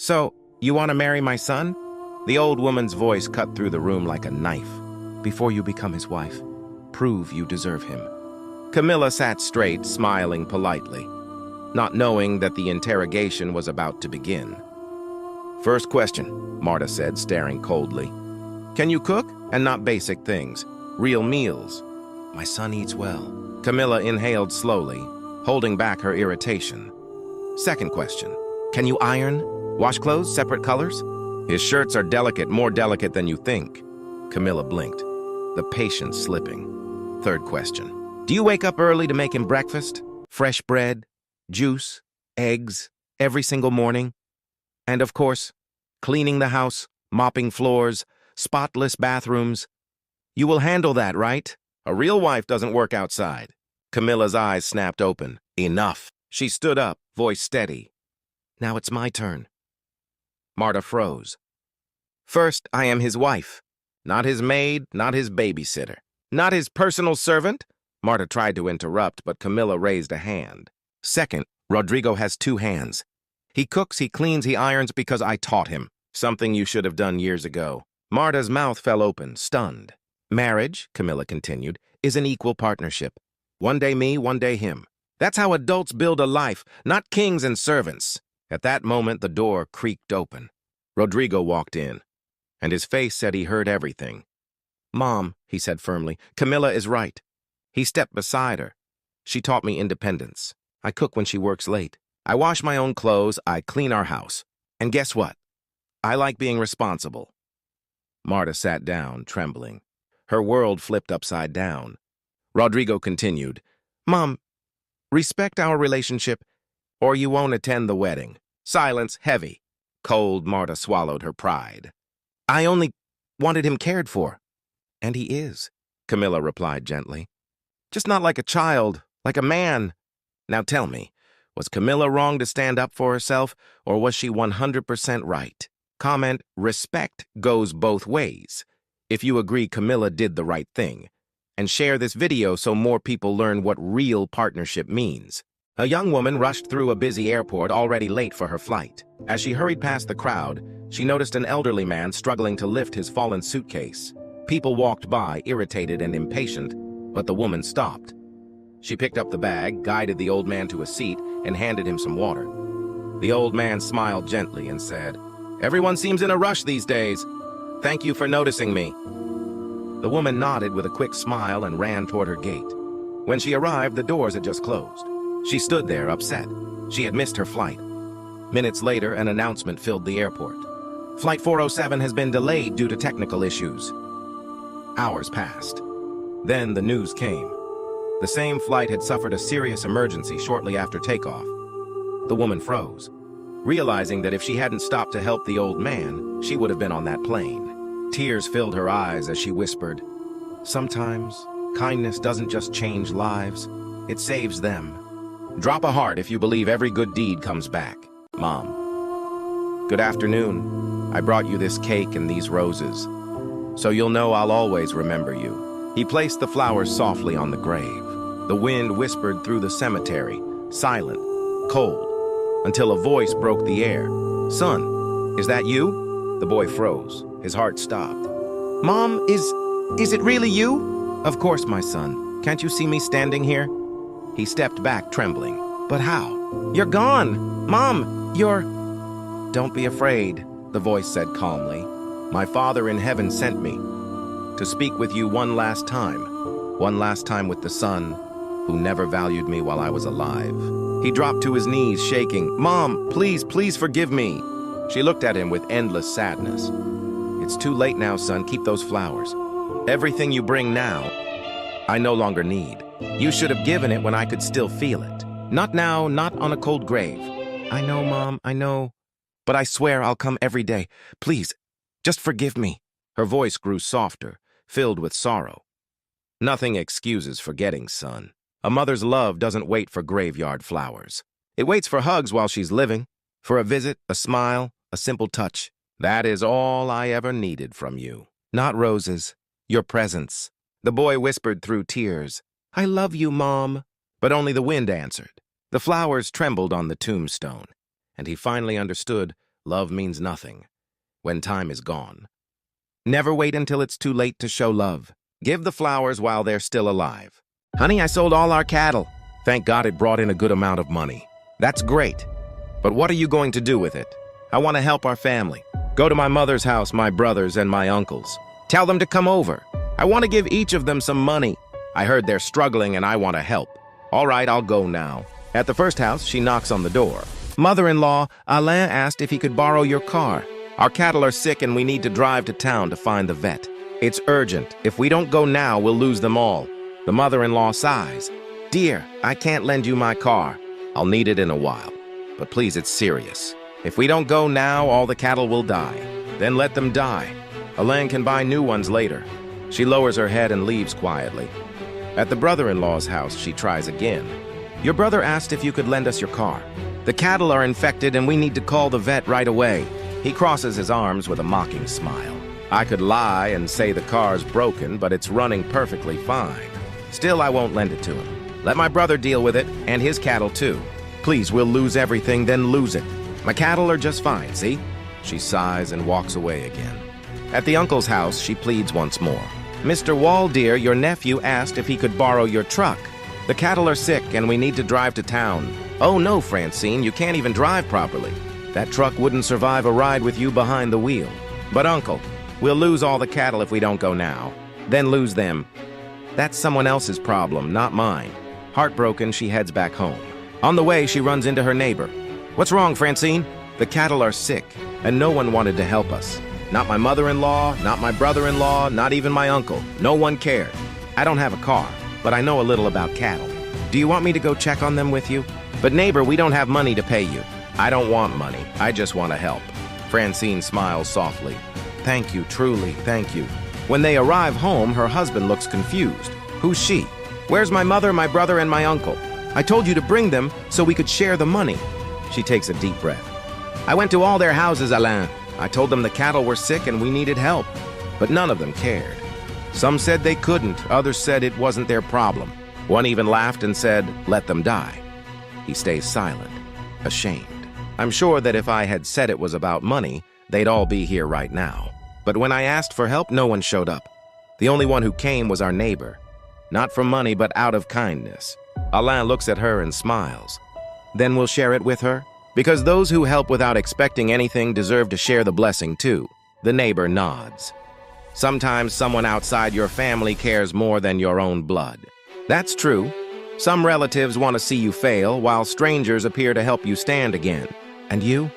So, you want to marry my son? The old woman's voice cut through the room like a knife. Before you become his wife, prove you deserve him. Camilla sat straight, smiling politely, not knowing that the interrogation was about to begin. First question, Marta said, staring coldly. Can you cook? And not basic things. Real meals. My son eats well. Camilla inhaled slowly, holding back her irritation. Second question, can you iron? Wash clothes, separate colors? His shirts are delicate, more delicate than you think. Camilla blinked, the patience slipping. Third question, do you wake up early to make him breakfast? Fresh bread, juice, eggs, every single morning? And of course, cleaning the house, mopping floors, spotless bathrooms. You will handle that, right? A real wife doesn't work outside. Camilla's eyes snapped open. Enough. She stood up, voice steady. Now it's my turn. Marta froze. First, I am his wife. Not his maid, not his babysitter. Not his personal servant? Marta tried to interrupt, but Camilla raised a hand. Second, Rodrigo has two hands. He cooks, he cleans, he irons because I taught him. Something you should have done years ago. Marta's mouth fell open, stunned. Marriage, Camilla continued, is an equal partnership. One day me, one day him. That's how adults build a life, not kings and servants. At that moment, the door creaked open. Rodrigo walked in, and his face said he heard everything. Mom, he said firmly, Camilla is right. He stepped beside her. She taught me independence. I cook when she works late. I wash my own clothes, I clean our house. And guess what? I like being responsible. Marta sat down, trembling. Her world flipped upside down. Rodrigo continued, Mom, respect our relationship, or you won't attend the wedding. Silence heavy. Cold, Marta swallowed her pride. I only wanted him cared for. And he is, Camilla replied gently. Just not like a child, like a man. Now tell me, was Camilla wrong to stand up for herself, or was she 100% right? Comment, respect goes both ways. If you agree Camilla did the right thing. And share this video so more people learn what real partnership means. A young woman rushed through a busy airport already late for her flight. As she hurried past the crowd, she noticed an elderly man struggling to lift his fallen suitcase. People walked by, irritated and impatient, but the woman stopped. She picked up the bag, guided the old man to a seat, and handed him some water. The old man smiled gently and said, Everyone seems in a rush these days. Thank you for noticing me. The woman nodded with a quick smile and ran toward her gate. When she arrived, the doors had just closed. She stood there, upset. She had missed her flight. Minutes later, an announcement filled the airport. Flight 407 has been delayed due to technical issues. Hours passed. Then the news came. The same flight had suffered a serious emergency shortly after takeoff. The woman froze, realizing that if she hadn't stopped to help the old man, she would have been on that plane. Tears filled her eyes as she whispered, Sometimes, kindness doesn't just change lives, it saves them. Drop a heart if you believe every good deed comes back. Mom. Good afternoon. I brought you this cake and these roses, so you'll know I'll always remember you. He placed the flowers softly on the grave. The wind whispered through the cemetery, silent, cold, until a voice broke the air. Son, is that you? The boy froze. His heart stopped. Mom, is it really you? Of course, my son. Can't you see me standing here? He stepped back, trembling. But how? You're gone! Mom, you're... Don't be afraid, the voice said calmly. My Father in heaven sent me to speak with you one last time with the son who never valued me while I was alive. He dropped to his knees, shaking. Mom, please, please forgive me. She looked at him with endless sadness. It's too late now, son. Keep those flowers. Everything you bring now, I no longer need. You should have given it when I could still feel it. Not now, not on a cold grave. I know, Mom, I know. But I swear I'll come every day. Please, just forgive me. Her voice grew softer, filled with sorrow. Nothing excuses forgetting, son. A mother's love doesn't wait for graveyard flowers. It waits for hugs while she's living, for a visit, a smile, a simple touch. That is all I ever needed from you. Not roses, your presence. The boy whispered through tears, I love you, Mom. But only the wind answered. The flowers trembled on the tombstone, and he finally understood Love means nothing when time is gone. Never wait until it's too late to show love. Give the flowers while they're still alive. Honey, I sold all our cattle. Thank God it brought in a good amount of money. That's great. But what are you going to do with it? I want to help our family. Go to my mother's house, my brothers, and my uncles. Tell them to come over. I want to give each of them some money. I heard they're struggling and I want to help. All right, I'll go now. At the first house, she knocks on the door. Mother-in-law, Alain asked if he could borrow your car. Our cattle are sick and we need to drive to town to find the vet. It's urgent. If we don't go now, we'll lose them all. The mother-in-law sighs. Dear, I can't lend you my car. I'll need it in a while. But please, it's serious. If we don't go now, all the cattle will die. Then let them die. Alain can buy new ones later. She lowers her head and leaves quietly. At the brother-in-law's house, she tries again. Your brother asked if you could lend us your car. The cattle are infected and we need to call the vet right away. He crosses his arms with a mocking smile. I could lie and say the car's broken, but it's running perfectly fine. Still, I won't lend it to him. Let my brother deal with it, and his cattle too. Please, we'll lose everything, then lose it. My cattle are just fine, see? She sighs and walks away again. At the uncle's house, she pleads once more. Mr. Wall, dear, your nephew asked if he could borrow your truck. The cattle are sick and we need to drive to town. Oh no, Francine, you can't even drive properly. That truck wouldn't survive a ride with you behind the wheel. But uncle, we'll lose all the cattle if we don't go now. Then lose them. That's someone else's problem, not mine. Heartbroken, she heads back home. On the way, she runs into her neighbor. What's wrong, Francine? The cattle are sick, and no one wanted to help us. Not my mother-in-law, not my brother-in-law, not even my uncle. No one cared. I don't have a car, but I know a little about cattle. Do you want me to go check on them with you? But neighbor, we don't have money to pay you. I don't want money. I just want to help. Francine smiles softly. Thank you, truly, thank you. When they arrive home, her husband looks confused. Who's she? Where's my mother, my brother, and my uncle? I told you to bring them so we could share the money. She takes a deep breath. I went to all their houses, Alain. I told them the cattle were sick and we needed help. But none of them cared. Some said they couldn't, others said it wasn't their problem. One even laughed and said, let them die. He stays silent, ashamed. I'm sure that if I had said it was about money, they'd all be here right now. But when I asked for help, no one showed up. The only one who came was our neighbor. Not for money, but out of kindness. Alain looks at her and smiles. Then we'll share it with her? Because those who help without expecting anything deserve to share the blessing too. The neighbor nods. Sometimes someone outside your family cares more than your own blood. That's true. Some relatives want to see you fail, while strangers appear to help you stand again. And you?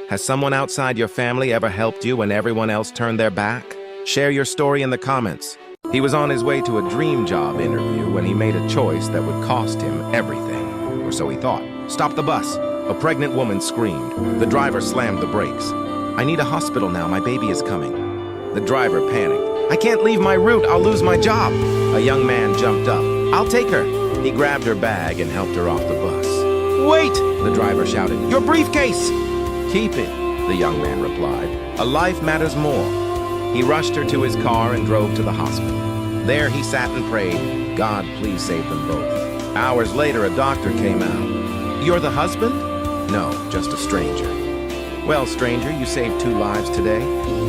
Has someone outside your family ever helped you when everyone else turned their back? Share your story in the comments. He was on his way to a dream job interview when he made a choice that would cost him everything. Or so he thought. Stop the bus. A pregnant woman screamed. The driver slammed the brakes. I need a hospital now. My baby is coming. The driver panicked. I can't leave my route. I'll lose my job. A young man jumped up. I'll take her. He grabbed her bag and helped her off the bus. Wait! The driver shouted. Your briefcase! Keep it, the young man replied. A life matters more. He rushed her to his car and drove to the hospital. There he sat and prayed, God, please save them both. Hours later, a doctor came out. You're the husband? No, just a stranger. Well, stranger, you saved 2 lives today.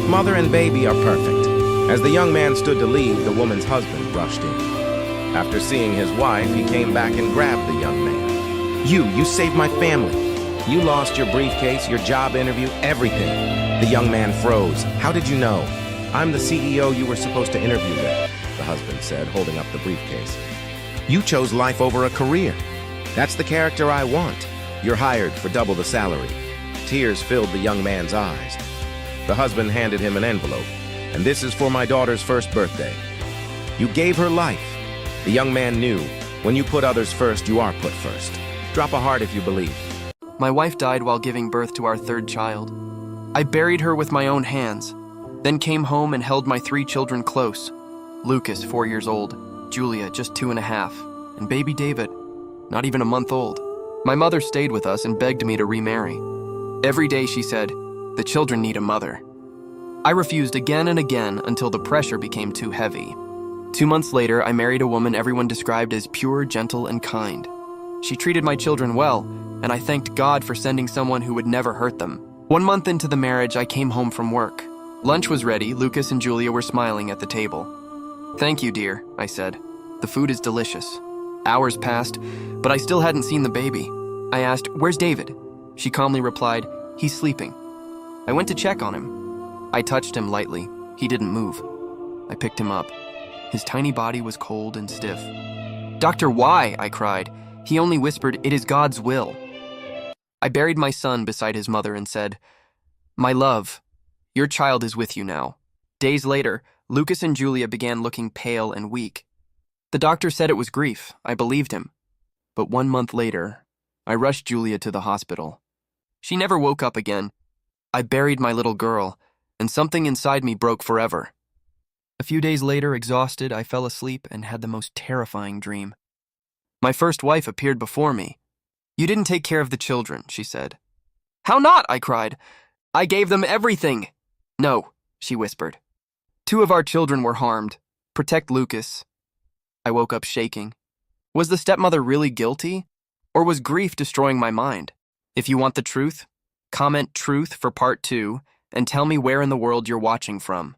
Mother and baby are perfect. As the young man stood to leave, the woman's husband rushed in. After seeing his wife, he came back and grabbed the young man. You saved my family. You lost your briefcase, your job interview, everything. The young man froze. How did you know? I'm the CEO you were supposed to interview with, the husband said, holding up the briefcase. You chose life over a career. That's the character I want. You're hired for double the salary. Tears filled the young man's eyes. The husband handed him an envelope. And this is for my daughter's first birthday. You gave her life. The young man knew, when you put others first, you are put first. Drop a heart if you believe. My wife died while giving birth to our 3rd child. I buried her with my own hands, then came home and held my 3 children close. Lucas, 4 years old, Julia, just 2.5, and baby David, not even a month old. My mother stayed with us and begged me to remarry. Every day she said, the children need a mother. I refused again and again until the pressure became too heavy. 2 months later, I married a woman everyone described as pure, gentle, and kind. She treated my children well, and I thanked God for sending someone who would never hurt them. 1 month into the marriage, I came home from work. Lunch was ready. Lucas and Julia were smiling at the table. "Thank you, dear," I said. "The food is delicious." Hours passed, but I still hadn't seen the baby. I asked, "Where's David?" She calmly replied, "He's sleeping." I went to check on him. I touched him lightly. He didn't move. I picked him up. His tiny body was cold and stiff. "Doctor, why?" I cried. He only whispered, "It is God's will." I buried my son beside his mother and said, "My love, your child is with you now." Days later, Lucas and Julia began looking pale and weak. The doctor said it was grief. I believed him. But 1 month later, I rushed Julia to the hospital. She never woke up again. I buried my little girl, and something inside me broke forever. A few days later, exhausted, I fell asleep and had the most terrifying dream. My first wife appeared before me. "You didn't take care of the children," she said. "How not?" I cried. "I gave them everything." "No," she whispered. "2 of our children were harmed. Protect Lucas." I woke up shaking. Was the stepmother really guilty? Or was grief destroying my mind? If you want the truth, comment truth for part 2 and tell me where in the world you're watching from.